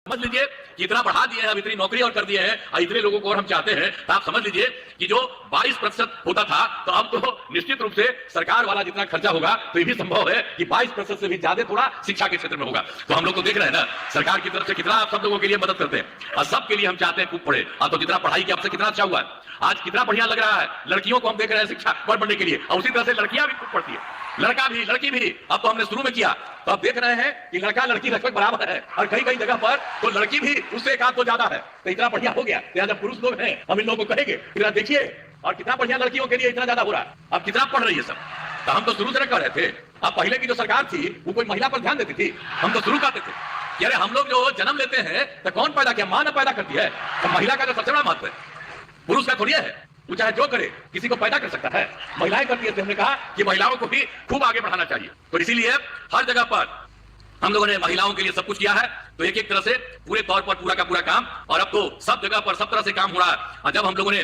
समझ लीजिए कि इतना बढ़ा दिए हैं, अब इतनी नौकरी और कर दिए हैं और इतने लोगों को और हम चाहते हैं, तो आप समझ लीजिए कि जो 22% होता था तो अब तो निश्चित रूप से सरकार वाला जितना खर्चा होगा तो ये भी संभव है कि 22% से भी ज्यादा थोड़ा शिक्षा के क्षेत्र में होगा। तो हम लोग तो देख रहे हैं ना सरकार की तरफ से कितना आप सब लोगों के लिए मदद करते हैं और सबके लिए हम चाहते हैं खूब पढ़े। अब तो जितना पढ़ाई की आपसे कितना अच्छा हुआ है, आज कितना बढ़िया लग रहा है। लड़कियों को हम देख रहे हैं शिक्षा बढ़ने के लिए और उसी तरह से लड़कियां भी खूब पढ़ती है, लड़का भी लड़की भी। अब तो हमने शुरू में किया तो अब देख रहे हैं कि लड़का लड़की लगभग बराबर है और कई कई जगह पर तो लड़की भी उससे एक आध तो ज्यादा है। तो इतना बढ़िया हो गया। तो जब पुरुष लोग हैं हम इन लोगों को कहेंगे फिर देखिए और कितना बढ़िया लड़कियों के लिए इतना ज्यादा हो रहा है, अब कितना पढ़ रही है सब। तो हम तो शुरू से कर रहे थे। अब पहले की जो सरकार थी वो कोई महिला पर ध्यान देती थी, हम तो शुरू करते थे कि अरे हम लोग जो जन्म लेते हैं तो कौन पैदा किया, मां ने पैदा करती है। तो महिला का जो सबसे बड़ा महत्व है पुरुष का थोड़ी है, वो चाहे जो करे किसी को पैदा कर सकता है, महिलाएं करती है। तो हमने कहा कि महिलाओं को भी खूब आगे बढ़ाना चाहिए। तो इसीलिए हर जगह पर हम लोगों ने महिलाओं के लिए सब कुछ किया है। तो एक एक तरह से पूरे तौर पर पूरा का पूरा काम, और अब तो सब जगह पर सब तरह से काम हो रहा है। और जब हम लोगों ने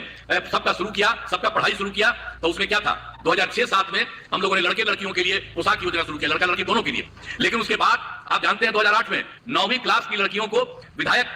सबका शुरू किया, सबका पढ़ाई शुरू किया, तो उसमें क्या था 2006-7 में हम लोगों ने लड़के लड़कियों के लिए पोशाक योजना शुरू किया, लड़का लड़की दोनों के लिए। लेकिन उसके बाद आप जानते हैं 2008 में 9वीं क्लास की लड़कियों को विधायक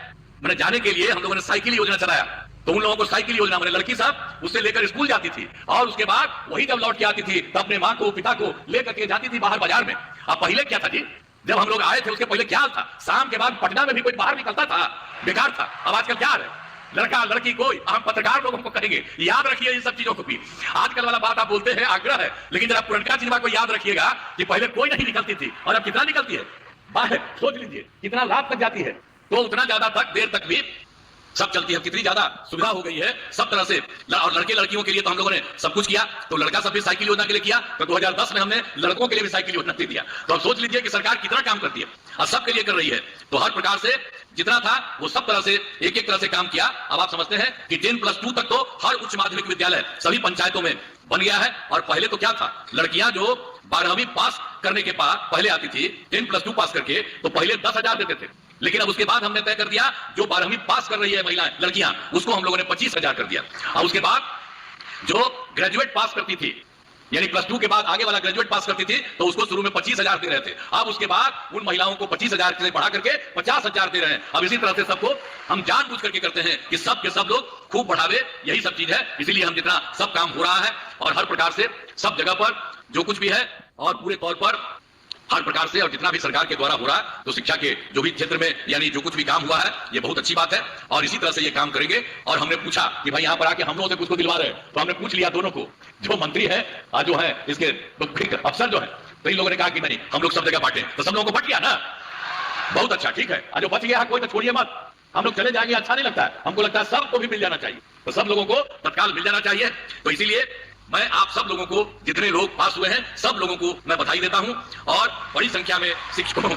मैंने जाने के लिए हम लोगों ने साइकिल योजना चलाया। तो उन लोगों को साइकिल योजना मैंने लड़की साहब उससे लेकर स्कूल जाती थी और उसके बाद वही जब लौट के आती थी तो अपने माँ को पिता को लेकर के जाती थी बाहर बाजार में। अब पहले क्या था जी, जब हम लोग आए थे उसके पहले क्या था, शाम के बाद पटना में भी कोई बाहर निकलता था, बेकार था। अब आजकल क्या है, लड़का लड़की कोई, हम पत्रकार लोगों को कहेंगे याद रखिए इन सब चीजों को भी। आजकल वाला बात आप बोलते हैं आग्रह है, लेकिन जरा पुरनका चीज को याद रखिएगा कि पहले कोई नहीं निकलती थी और अब कितना निकलती है बाहर। सोच लीजिए कितना लाभ तक जाती है, तो उतना ज्यादा तक देर तक भी सब चलती है। कितनी ज्यादा सुविधा हो गई है सब तरह से। और लड़के लड़कियों के लिए तो हम लोगों ने सब कुछ किया। तो लड़का सब भी साइकिल योजना के लिए किया, तो 2010 में हमने लड़कों के लिए भी साइकिल योजना दे दिया। तो अब सोच लीजिए कि सरकार कितना काम करती है और सबके लिए कर रही है। तो हर प्रकार से जितना था वो सब तरह से एक एक तरह से काम किया। अब आप समझते हैं कि 10+2 तक तो हर उच्च माध्यमिक विद्यालय सभी पंचायतों में बन गया है। और पहले तो क्या था, लड़कियां जो 12वीं पास करने के बाद पहले आती थी 10+2 पास करके, तो पहले 10,000 देते थे। लेकिन अब उसके बाद हमने तय कर दिया जो 12वीं पास कर रही है महिलाएं लड़कियां उसको हम लोगों ने 25,000 कर दिया। और उसके बाद जो ग्रेजुएट पास करती थी यानी +2 के बाद आगे वाला ग्रेजुएट पास करती थी तो उसको शुरू में 25,000 दे रहे थे। अब उसके बाद उन महिलाओं को 25,000 से बढ़ा करके 50,000 दे रहे हैं। अब इसी तरह से सबको हम जानबूझ करके करते हैं कि सब के सब लोग खूब बढ़ावे, यही सब चीज है। इसीलिए हम जितना सब काम हो रहा है और हर प्रकार से सब जगह पर जो कुछ भी है और पूरे तौर पर हर प्रकार से और जितना भी सरकार के द्वारा हो रहा है, तो शिक्षा के जो भी क्षेत्र में यानी जो कुछ भी काम हुआ है ये बहुत अच्छी बात है और इसी तरह से ये काम करेंगे। और हमने पूछा कि भाई यहाँ पर आके हम लोगों से कुछ को दिलवा रहे हैं, तो हमने पूछ लिया दोनों को, जो मंत्री है जो है इसके अफसर जो है, तो इन लोगों ने कहा कि नहीं हम लोग सब जगह बांटे। तो सब लोगों को बट गया ना, बहुत अच्छा, ठीक है। जो बच गया कोई तो छोड़िए मत, हम लोग चले जाएंगे अच्छा नहीं लगता है, हमको लगता है सबको भी मिल जाना चाहिए। तो सब लोगों को तत्काल मिल जाना चाहिए। तो इसीलिए मैं आप सब लोगों को, जितने लोग पास हुए हैं सब लोगों को मैं बधाई देता हूं। और बड़ी संख्या में शिक्षकों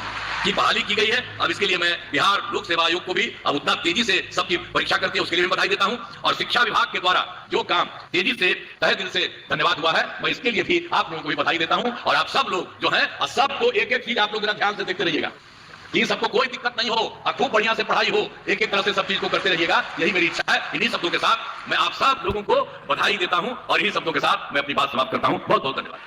की बहाली की गई है। अब इसके लिए मैं बिहार लोक सेवा आयोग को भी अब उतना तेजी से सबकी परीक्षा करती है उसके लिए भी बधाई देता हूं। और शिक्षा विभाग के द्वारा जो काम तेजी से तहे दिल से धन्यवाद हुआ है, मैं इसके लिए भी आप लोगों को भी बधाई देता हूं। और आप सब लोग जो है सबको एक एक चीज आप लोग ध्यान से देखते रहिएगा कि सबको कोई दिक्कत नहीं हो और खूब बढ़िया से पढ़ाई हो, एक एक तरह से सब चीज को करते रहिएगा, यही मेरी इच्छा है। इन्हीं शब्दों के साथ मैं आप सब लोगों को बधाई देता हूं और इन्हीं शब्दों के साथ मैं अपनी बात समाप्त करता हूं। बहुत बहुत धन्यवाद।